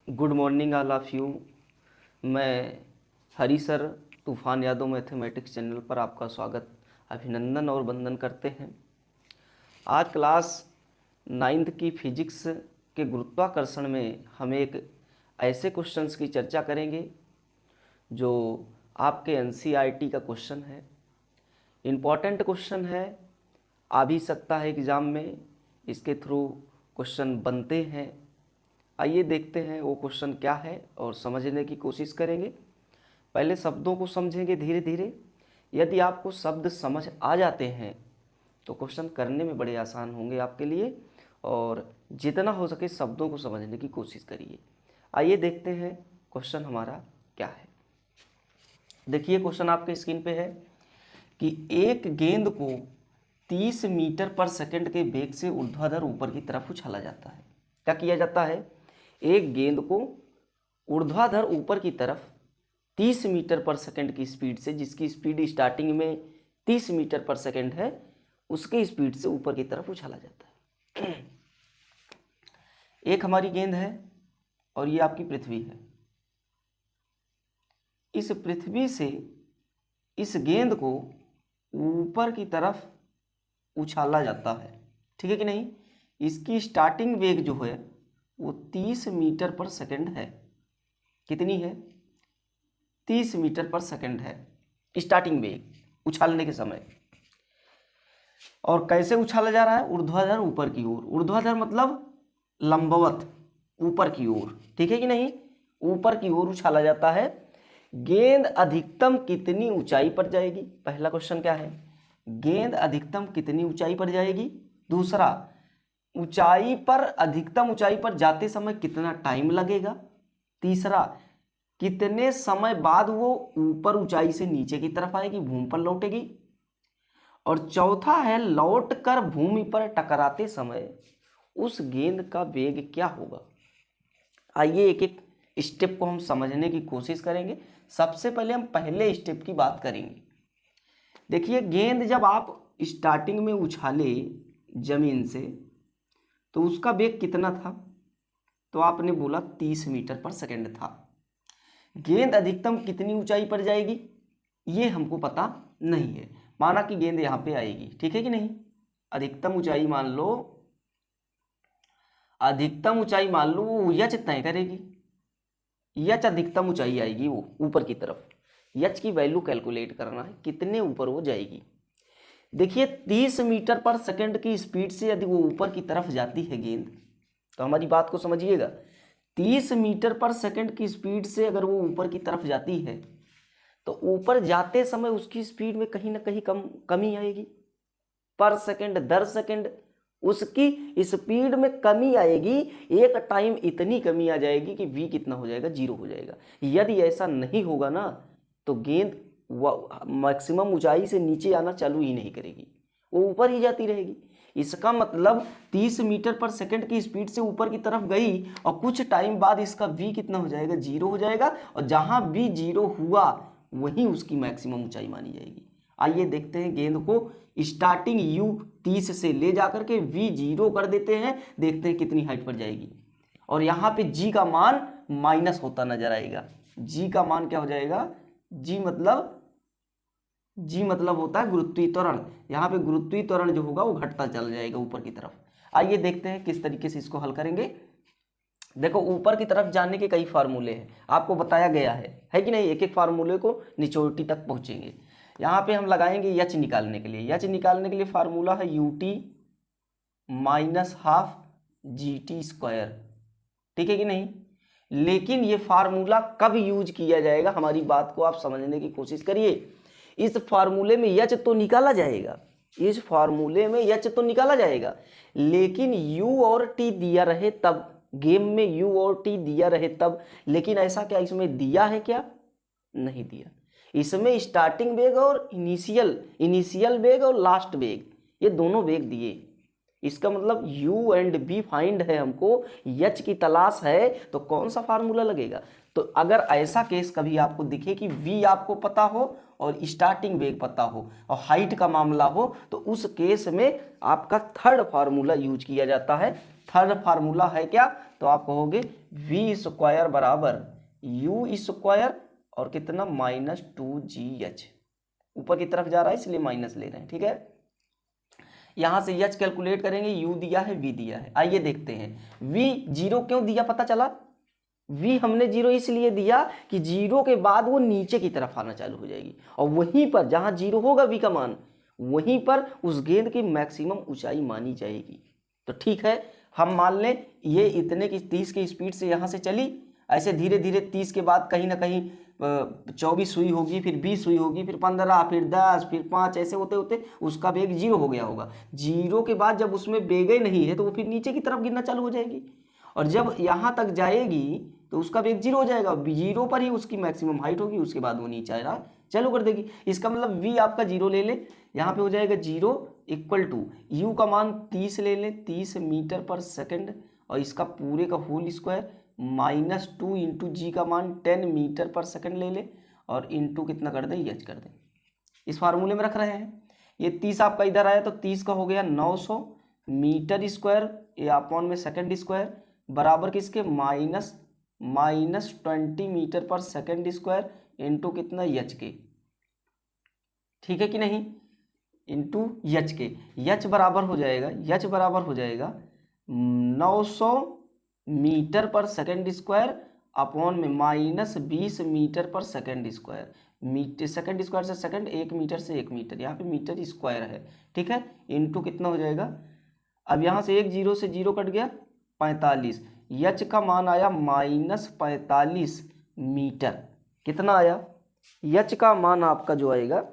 Good morning all of you. मैं हरी sir तूफान Yadav mathematics channel पर आपका स्वागत अभिनंदन और वंदन करते हैं। आज क्लास 9th की फिजिक्स के गुरुत्वाकर्षण में हम एक ऐसे क्वेश्चंस की चर्चा करेंगे जो आपके एनसीईआरटी का क्वेश्चन है। इम्पॉर्टेंट क्वेश्चन है, आ भी सकता है एग्ज़ाम में, इसके थ्रू क्वेश्चन बनते हैं। आइए देखते हैं वो क्वेश्चन क्या है और समझने की कोशिश करेंगे। पहले शब्दों को समझेंगे धीरे धीरे। यदि आपको शब्द समझ आ जाते हैं तो क्वेश्चन करने में बड़े आसान होंगे आपके लिए, और जितना हो सके शब्दों को समझने की कोशिश करिए। आइए देखते हैं क्वेश्चन हमारा क्या है। देखिए क्वेश्चन आपके स्क्रीन पे है कि एक गेंद को 30 मीटर पर सेकंड के वेग से ऊर्ध्वाधर ऊपर की तरफ उछाला जाता है। क्या किया जाता है? एक गेंद को ऊर्ध्वाधर ऊपर की तरफ 30 मीटर पर सेकंड की स्पीड से, जिसकी स्पीड स्टार्टिंग में 30 मीटर पर सेकंड है, उसकी स्पीड से ऊपर की तरफ उछाला जाता है। एक हमारी गेंद है और ये आपकी पृथ्वी है। इस पृथ्वी से इस गेंद को ऊपर की तरफ उछाला जाता है, ठीक है कि नहीं। इसकी स्टार्टिंग वेग जो है वो 30 मीटर पर सेकंड है। कितनी है? 30 मीटर पर सेकंड है स्टार्टिंग वेग उछालने के समय। और कैसे उछाला जा रहा है? ऊर्ध्वाधर ऊपर की ओर। ऊर्ध्वाधर मतलब लंबवत ऊपर की ओर, ठीक है कि नहीं। ऊपर की ओर उछाला जाता है। गेंद अधिकतम कितनी ऊंचाई पर जाएगी? पहला क्वेश्चन क्या है? गेंद अधिकतम कितनी ऊंचाई पर जाएगी। दूसरा, ऊंचाई पर, अधिकतम ऊंचाई पर जाते समय कितना टाइम लगेगा। तीसरा, कितने समय बाद वो ऊपर ऊंचाई से नीचे की तरफ आएगी, भूमि पर लौटेगी। और चौथा है, लौटकर भूमि पर टकराते समय उस गेंद का वेग क्या होगा। आइए एक एक स्टेप को हम समझने की कोशिश करेंगे। सबसे पहले हम पहले स्टेप की बात करेंगे। देखिए, गेंद जब आप स्टार्टिंग में उछाले जमीन से तो उसका वेग कितना था? तो आपने बोला 30 मीटर पर सेकंड था। गेंद अधिकतम कितनी ऊंचाई पर जाएगी ये हमको पता नहीं है। माना कि गेंद यहाँ पे आएगी, ठीक है कि नहीं। अधिकतम ऊंचाई मान लो, अधिकतम ऊंचाई मान लो वो यच तय करेगी। यच अधिकतम ऊंचाई आएगी वो ऊपर की तरफ। यच की वैल्यू कैलकुलेट करना है, कितने ऊपर वो जाएगी। देखिए 30 मीटर पर सेकंड की स्पीड से यदि वो ऊपर की तरफ जाती है गेंद, तो हमारी बात को समझिएगा। 30 मीटर पर सेकंड की स्पीड से अगर वो ऊपर की तरफ जाती है तो ऊपर जाते समय उसकी स्पीड में कहीं ना कहीं कमी आएगी। पर सेकंड दर सेकंड उसकी स्पीड में कमी आएगी। एक टाइम इतनी कमी आ जाएगी कि v कितना हो जाएगा, 0 हो जाएगा। यदि ऐसा नहीं होगा ना तो गेंद मैक्सिमम ऊंचाई से नीचे आना चालू ही नहीं करेगी, वो ऊपर ही जाती रहेगी। इसका मतलब 30 मीटर पर सेकंड की स्पीड से ऊपर की तरफ गई और कुछ टाइम बाद इसका v कितना हो जाएगा, 0 हो जाएगा। और जहां v 0 हुआ वहीं उसकी मैक्सिमम ऊंचाई मानी जाएगी। आइए देखते हैं, गेंद को स्टार्टिंग u 30 से ले जाकर के v 0 कर देते हैं, देखते हैं कितनी हाइट पर जाएगी। और यहाँ पे g का मान माइनस होता नजर आएगा। g का मान क्या हो जाएगा? g मतलब होता है गुरुत्वीय त्वरण। यहाँ पे गुरुत्वीय त्वरण जो होगा वो घटता चला जाएगा ऊपर की तरफ। आइए देखते हैं किस तरीके से इसको हल करेंगे। देखो, ऊपर की तरफ जाने के कई फार्मूले हैं, आपको बताया गया है कि नहीं। एक एक फार्मूले को निचोटी तक पहुंचेंगे। यहाँ पे हम लगाएंगे यच निकालने के लिए। यच निकालने के लिए फार्मूला है ut minus half GT square, ठीक है कि नहीं। लेकिन ये फार्मूला कब यूज किया जाएगा, हमारी बात को आप समझने की कोशिश करिए। इस फार्मूले में यच तो निकाला जाएगा, इस फार्मूले में यच तो निकाला जाएगा, लेकिन u और t दिया रहे तब, गेम में u और t दिया रहे तब। लेकिन ऐसा क्या इसमें दिया है? क्या नहीं दिया। इसमें स्टार्टिंग वेग और इनिशियल वेग और लास्ट वेग, ये दोनों वेग दिए। इसका मतलब u एंड v फाइंड है, हमको h की तलाश है, तो कौन सा फार्मूला लगेगा। तो अगर ऐसा केस कभी आपको दिखे कि v आपको पता हो और स्टार्टिंग वेग पता हो और हाइट का मामला हो, तो उस केस में आपका थर्ड फार्मूला यूज किया जाता है। थर्ड फार्मूला है क्या? तो आप कहोगे वी स्क्वायर बराबर यू स्क्वायर और कितना -2GH, ऊपर की तरफ जा रहा है इसलिए माइनस ले रहे हैं। ठीक है, यहां से एच कैलकुलेट करेंगे, यू दिया है वी दिया है। आइए देखते हैं वी 0 क्यों दिया, पता चला वी हमने 0 इसलिए दिया कि 0 के बाद वो नीचे की तरफ आना चालू हो जाएगी और वहीं पर जहां 0 होगा वी का मान वहीं पर उस गेंद की मैक्सिमम ऊंचाई मानी जाएगी। तो ठीक है, हम मान लें ये इतने की 30 की स्पीड से यहाँ से चली, ऐसे धीरे धीरे 30 के बाद कहीं ना कहीं 24 हुई होगी, फिर 20 हुई होगी, फिर 15, फिर 10, फिर 5, ऐसे होते होते उसका वेग 0 हो गया होगा। 0 के बाद जब उसमें वेग ही नहीं है तो वो फिर नीचे की तरफ गिरना चालू हो जाएगी और जब यहाँ तक जाएगी तो उसका वेग 0 हो जाएगा, 0 पर ही उसकी मैक्सिमम हाइट होगी, उसके बाद वो नीचे आना चालू कर देगी। इसका मतलब v आपका 0 ले ले, यहाँ पे हो जाएगा 0 इक्वल टू u का मान 30 ले लें, 30 मीटर पर सेकंड और इसका पूरे का होल स्क्वायर -2 इंटू जी का मान 10 मीटर पर सेकंड ले ले और इंटू कितना कर दें एच कर दें। इस फार्मूले में रख रहे हैं। ये 30 आपका इधर आया तो 30 का हो गया 900 मीटर स्क्वायर या अपॉन में सेकंड स्क्वायर बराबर किसके -20 metre per second square into कितना एच के। ठीक है कि नहीं, इंटू एच के। एच बराबर हो जाएगा 900 metre per second square upon में -20 metre per second square. Metre second square से सेकंड, 1 मीटर से 1 मीटर, यहाँ पे मीटर स्क्वायर है। ठीक है, इंटू कितना हो जाएगा, अब यहाँ से 1 0 से 0 कट गया 45, एच का मान आया -45 मीटर। कितना आया, एच का मान आपका जो आएगा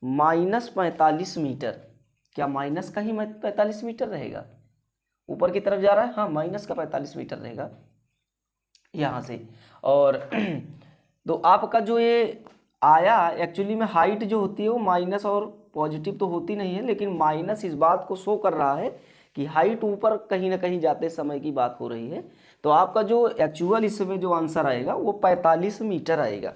-45 मीटर। क्या माइनस का ही 45 मीटर रहेगा, ऊपर की तरफ जा रहा है, हाँ माइनस का 45 मीटर रहेगा यहाँ से। और तो आपका जो ये आया एक्चुअली में हाइट जो होती है वो माइनस और पॉजिटिव तो होती नहीं है, लेकिन माइनस इस बात को शो कर रहा है कि हाइट ऊपर कहीं ना कहीं जाते समय की बात हो रही है। तो आपका जो एक्चुअल इसमें जो आंसर आएगा वो 45 मीटर आएगा।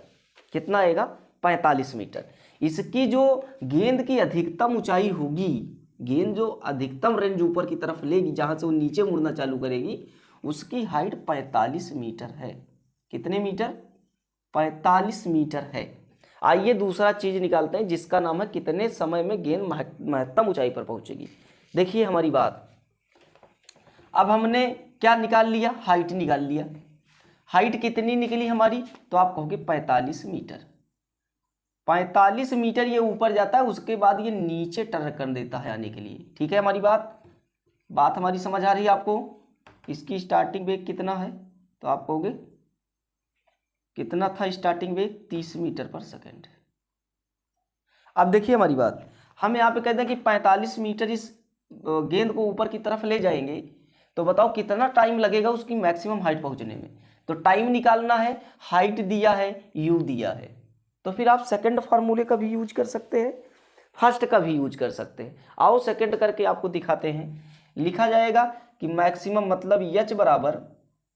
कितना आएगा, 45 मीटर। इसकी जो गेंद की अधिकतम ऊंचाई होगी, गेंद जो अधिकतम रेंज ऊपर की तरफ लेगी जहां से वो नीचे मुड़ना चालू करेगी, उसकी हाइट 45 मीटर है। कितने मीटर, 45 मीटर है। आइए दूसरा चीज निकालते हैं जिसका नाम है कितने समय में गेंद महत्तम ऊंचाई पर पहुंचेगी। देखिए हमारी बात, अब हमने क्या निकाल लिया, हाइट निकाल लिया। हाइट कितनी निकली हमारी, तो आप कहोगे 45 मीटर। 45 मीटर ये ऊपर जाता है, उसके बाद ये नीचे टर्न कर देता है आने के लिए। ठीक है, हमारी बात हमारी समझ आ रही है आपको। इसकी स्टार्टिंग वेग कितना है, तो आप कहोगे कितना था स्टार्टिंग वेग, 30 मीटर पर सेकंड। अब देखिए हमारी बात, हम यहाँ पे कहते हैं कि 45 मीटर इस गेंद को ऊपर की तरफ ले जाएंगे, तो बताओ कितना टाइम लगेगा उसकी मैक्सिमम हाइट पहुंचने में। तो टाइम निकालना है, हाइट दिया है, यू दिया है, तो फिर आप सेकंड फार्मूले का भी यूज कर सकते हैं, फर्स्ट का भी यूज कर सकते हैं। आओ सेकंड करके आपको दिखाते हैं। लिखा जाएगा कि मैक्सिमम मतलब एच बराबर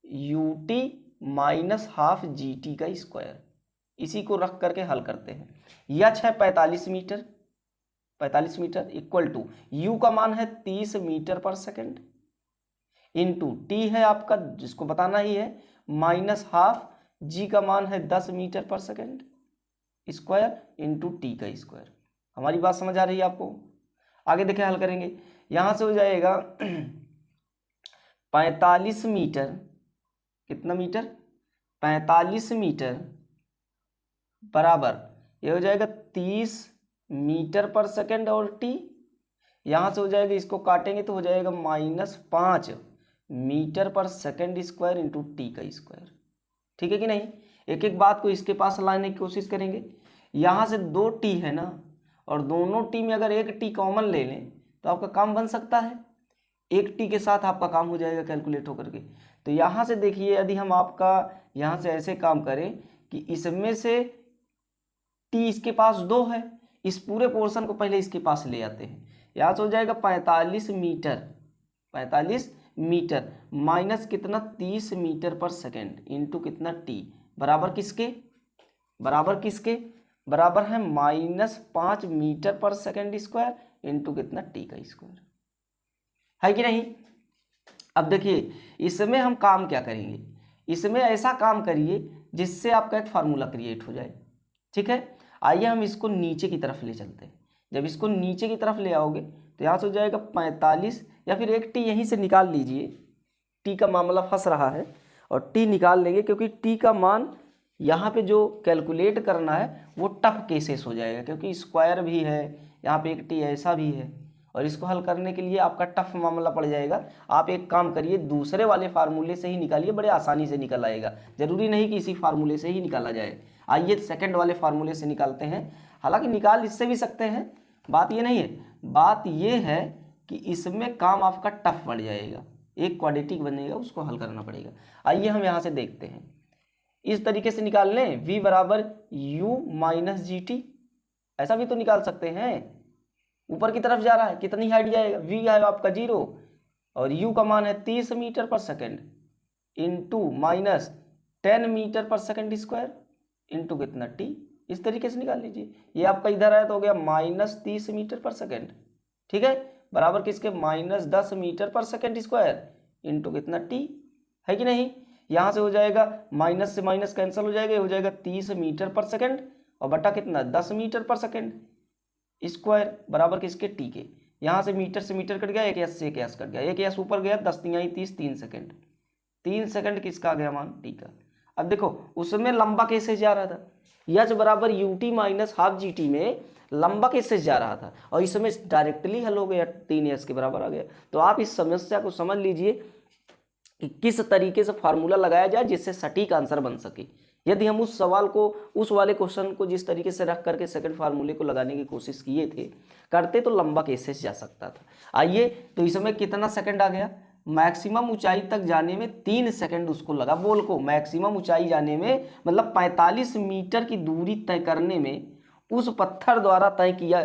यू टी -12 जी टी का स्क्वायर। इसी को रख करके हल करते हैं। एच है 45 मीटर इक्वल टू यू का मान है 30 metre per second into T है आपका जिसको बताना ही है -12, जी का मान है 10 metre per second square into T का स्क्वायर। हमारी बात समझ आ रही है आपको। आगे देखें, हल करेंगे। यहां से हो जाएगा 45 मीटर, कितना मीटर, 45 मीटर बराबर ये हो जाएगा 30 मीटर पर सेकंड और टी, यहां से हो जाएगा इसको काटेंगे तो हो जाएगा -5 metre per second square into T का स्क्वायर। ठीक है कि नहीं, एक एक बात को इसके पास लाने की कोशिश करेंगे। यहां से 2 टी है ना, और दोनों टी में अगर 1 टी कॉमन ले लें तो आपका काम बन सकता है। 1 टी के साथ आपका काम हो जाएगा कैलकुलेट होकर के। तो यहां से देखिए, यदि हम आपका यहां से ऐसे काम करें कि इसमें से टी इसके पास 2 है, इस पूरे पोर्शन को पहले इसके पास ले आते हैं। यहां से हो जाएगा 45 मीटर माइनस कितना 30 मीटर पर सेकेंड इंटू कितना टी बराबर किसके, बराबर है -5 मीटर पर सेकेंड स्क्वायर इंटू कितना टी का स्क्वायर। है कि नहीं। अब देखिए इसमें हम काम क्या करेंगे, इसमें ऐसा काम करिए जिससे आपका एक फार्मूला क्रिएट हो जाए। ठीक है, आइए हम इसको नीचे की तरफ ले चलते हैं। जब इसको नीचे की तरफ ले आओगे तो यहाँ से हो जाएगा 45, या फिर एक टी यहीं से निकाल लीजिए, टी का मामला फंस रहा है और टी निकाल लेंगे, क्योंकि टी का मान यहाँ पे जो कैलकुलेट करना है वो टफ केसेस हो जाएगा, क्योंकि स्क्वायर भी है, यहाँ पे एक टी ऐसा भी है, और इसको हल करने के लिए आपका टफ मामला पड़ जाएगा। आप एक काम करिए, दूसरे वाले फार्मूले से ही निकालिए, बड़े आसानी से निकल आएगा, जरूरी नहीं कि इसी फार्मूले से ही निकाला जाए। आइए सेकंड वाले फार्मूले से निकालते हैं, हालांकि निकाल इससे भी सकते हैं, बात ये नहीं है, बात ये है कि इसमें काम आपका टफ पड़ जाएगा, एक क्वाड्रेटिक बनेगा, उसको हल करना पड़ेगा। आइए हम यहाँ से देखते हैं, इस तरीके से निकाल लें, v बराबर u माइनस जी टी, ऐसा भी तो निकाल सकते हैं। ऊपर की तरफ जा रहा है, कितनी हाइट जाएगा, v है आपका 0 और u का मान है 30 मीटर पर सेकेंड इंटू माइनस 10 मीटर पर सेकेंड स्क्वायर इंटू कितना t, इस तरीके से निकाल लीजिए। ये आपका इधर आया तो हो गया माइनस 30 मीटर पर सेकेंड, ठीक है, बराबर किसके माइनस 10 मीटर पर सेकेंड स्क्वायर इंटू कितना t, है कि नहीं। यहाँ से हो जाएगा माइनस से माइनस कैंसिल हो जाएगा, हो जाएगा 30 मीटर पर सेकेंड और बटा कितना 10 मीटर पर सेकेंड स्क्वायर बराबर किसके टी के। यहाँ से मीटर कट गया, एक एस से एक एस कट गया, एक एस ऊपर गया, 10 तिहाई 30, 3 सेकेंड, 3 सेकेंड किसका आ गया मान टी का। अब देखो उसमें लंबा केसेस जा रहा था, यच बराबर U T minus half g T में लंबा केसेस जा रहा था, और इसमें डायरेक्टली हल हो गया, 3 एस के बराबर आ गया। तो आप इस समस्या को समझ लीजिए कि किस तरीके से फार्मूला लगाया जाए जिससे सटीक आंसर बन सके। यदि हम उस सवाल को, उस वाले क्वेश्चन को जिस तरीके से रख करके सेकंड फार्मूले को लगाने की कोशिश किए थे करते तो लंबा केसेस जा सकता था। आइए तो इसमें कितना सेकंड आ गया, मैक्सिमम ऊंचाई तक जाने में 3 सेकंड उसको लगा, बोल को मैक्सिमम ऊंचाई जाने में मतलब 45 मीटर की दूरी तय करने में उस पत्थर द्वारा तय किया,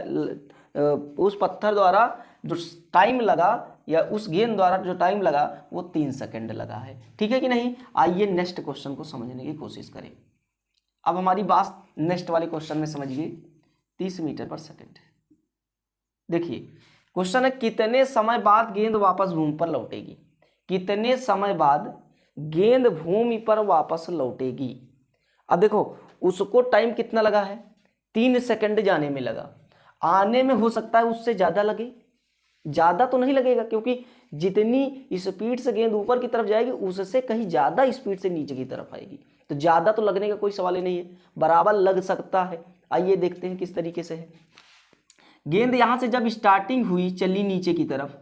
उस पत्थर द्वारा जो टाइम लगा या उस गेंद द्वारा जो टाइम लगा वो 3 सेकंड लगा है, ठीक है कि नहीं। आइए नेक्स्ट क्वेश्चन को समझने की कोशिश करें। अब हमारी बात नेक्स्ट वाले क्वेश्चन में समझिए, 30 मीटर पर सेकंड। देखिए क्वेश्चन है कितने समय बाद गेंद वापस भूमि पर लौटेगी, कितने समय बाद गेंद भूमि पर वापस लौटेगी। अब देखो उसको टाइम कितना लगा है, 3 सेकंड जाने में लगा, आने में हो सकता है उससे ज्यादा लगे, ज्यादा तो नहीं लगेगा क्योंकि जितनी स्पीड से गेंद ऊपर की तरफ जाएगी उससे कहीं ज्यादा स्पीड से नीचे की तरफ आएगी, तो ज्यादा तो लगने का कोई सवाल ही नहीं है, बराबर लग सकता है। आइए देखते हैं किस तरीके से है। गेंद यहां से जब स्टार्टिंग हुई चली नीचे की तरफ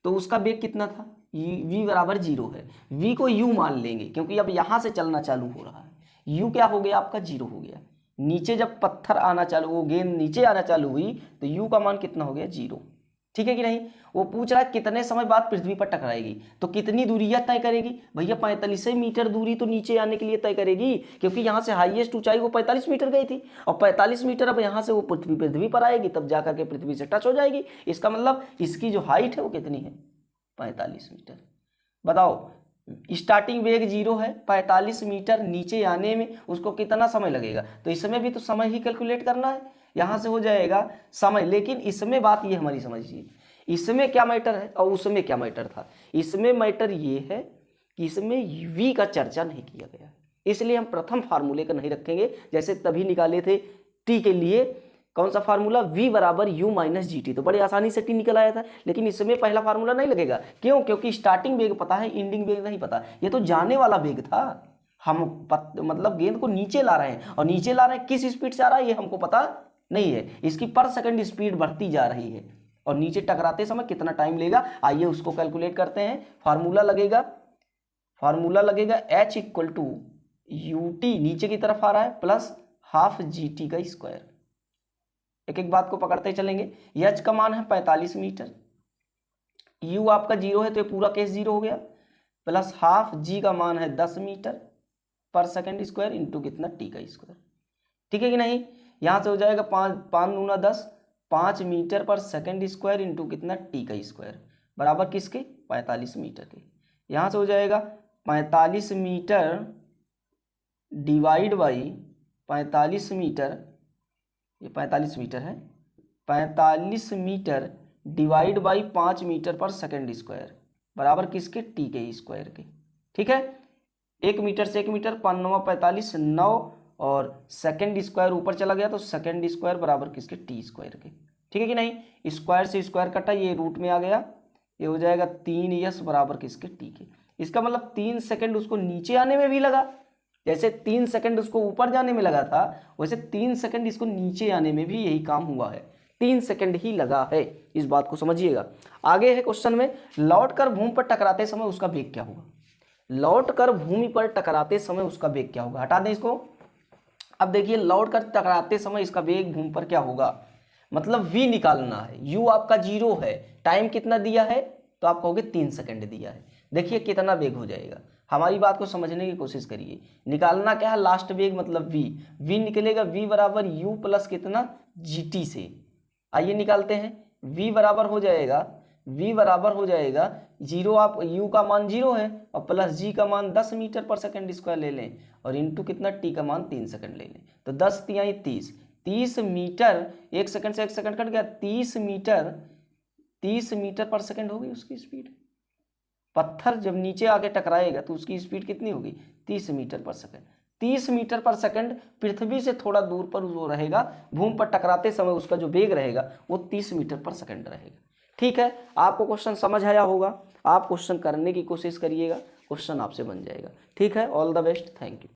तो उसका वेग कितना था, v बराबर 0 है, v को u मान लेंगे क्योंकि अब यहां से चलना चालू हो रहा है, u क्या हो गया आपका 0 हो गया। नीचे जब पत्थर आना चालू, वो गेंद नीचे आना चालू हुई तो u का मान कितना हो गया 0, ठीक है कि नहीं। वो पूछ रहा है कितने समय बाद पृथ्वी पर टकराएगी, तो कितनी दूरी यह तय करेगी भैया, 45 मीटर दूरी तो नीचे आने के लिए तय करेगी क्योंकि यहाँ से हाईएस्ट ऊंचाई वो 45 मीटर गई थी, और 45 मीटर अब यहाँ से वो पृथ्वी पर आएगी तब जाकर के पृथ्वी से टच हो जाएगी। इसका मतलब इसकी जो हाइट है वो कितनी है 45 मीटर। बताओ स्टार्टिंग वेग 0 है, 45 मीटर नीचे आने में उसको कितना समय लगेगा, तो इसमें भी तो समय ही कैलकुलेट करना है, यहां से हो जाएगा समय। लेकिन इसमें बात ये हमारी समझिए, इसमें क्या मैटर है और उसमें क्या मैटर था। इसमें मैटर ये है कि इसमें v का चर्चा नहीं किया गया, इसलिए हम प्रथम फार्मूले का नहीं रखेंगे, जैसे तभी निकाले थे t के लिए कौन सा फार्मूला, v बराबर u माइनस जी टी, तो बड़ी आसानी से t निकल आया था। लेकिन इसमें पहला फार्मूला नहीं लगेगा, क्यों, क्योंकि स्टार्टिंग वेग पता है, एंडिंग वेग नहीं पता, ये तो जाने वाला वेग था, हम मतलब गेंद को नीचे ला रहे हैं, और नीचे ला रहे हैं किस स्पीड से आ रहा है ये हमको पता नहीं है, इसकी पर सेकंड स्पीड बढ़ती जा रही है, और नीचे टकराते समय कितना टाइम लेगा आइए उसको कैलकुलेट करते हैं। फार्मूला लगेगा h equal to u t, नीचे की तरफ आ रहा है, प्लस हाफ जी टी का स्क्वायर। एक एक बात को पकड़ते चलेंगे, h का मान है 45 मीटर, u आपका 0 है तो ये पूरा केस 0 हो गया, प्लस हाफ g का मान है 10 metre per second square into कितना t का स्क्वायर, ठीक है कि नहीं। यहाँ से हो जाएगा 5 दूना 10, 5 metre per second square into कितना t का स्क्वायर बराबर किसके 45 मीटर के। यहाँ से हो जाएगा 45 मीटर डिवाइड बाई 45 मीटर, ये 45 मीटर है, 45 metre divide by 5 metre per second square बराबर किसके, टी के स्क्वायर के। ठीक है, 1 मीटर से 1 मीटर 5 9 45 9 और सेकेंड स्क्वायर ऊपर चला गया तो सेकेंड स्क्वायर बराबर किसके, टी स्क्वायर के। ठीक है कि नहीं, स्क्वायर से स्क्वायर कटा, ये रूट में आ गया, ये हो जाएगा 3s बराबर किसके, टी के। इसका मतलब 3 सेकंड उसको नीचे आने में भी लगा, जैसे 3 सेकंड उसको ऊपर जाने में लगा था वैसे 3 सेकंड इसको नीचे आने में भी यही काम हुआ है, 3 सेकंड ही लगा है। इस बात को समझिएगा। आगे है क्वेश्चन में, लौट कर भूमि पर टकराते समय उसका वेग क्या होगा। लौट कर भूमि पर टकराते समय उसका वेग क्या होगा, हटा दें इसको। अब देखिए, लौट कर टकराते समय इसका वेग भूमि पर क्या होगा, मतलब v निकालना है। u आपका 0 है, टाइम कितना दिया है, तो आप कहोगे 3 सेकंड दिया है। देखिए कितना वेग हो जाएगा, हमारी बात को समझने की कोशिश करिए। निकालना क्या है, लास्ट वेग मतलब v निकलेगा, v बराबर u प्लस कितना, gt से। आइए निकालते हैं, v बराबर हो जाएगा 0, आप u का मान 0 है और प्लस g का मान 10 मीटर पर सेकंड स्क्वायर ले लें और इंटू कितना, t का मान 3 सेकंड ले लें, तो 10 तिहाई 30 मीटर, 1 सेकंड से 1 सेकंड कट गया, 30 मीटर पर सेकंड होगी उसकी स्पीड। पत्थर जब नीचे आके टकराएगा तो उसकी स्पीड कितनी होगी, 30 metre per second. 30 metre per second पृथ्वी से थोड़ा दूर पर वो रहेगा, भूमि पर टकराते समय उसका जो वेग रहेगा वो 30 मीटर पर सेकंड रहेगा। ठीक है, आपको क्वेश्चन समझ आया होगा, आप क्वेश्चन करने की कोशिश करिएगा, क्वेश्चन आपसे बन जाएगा। ठीक है, all the best, thank you.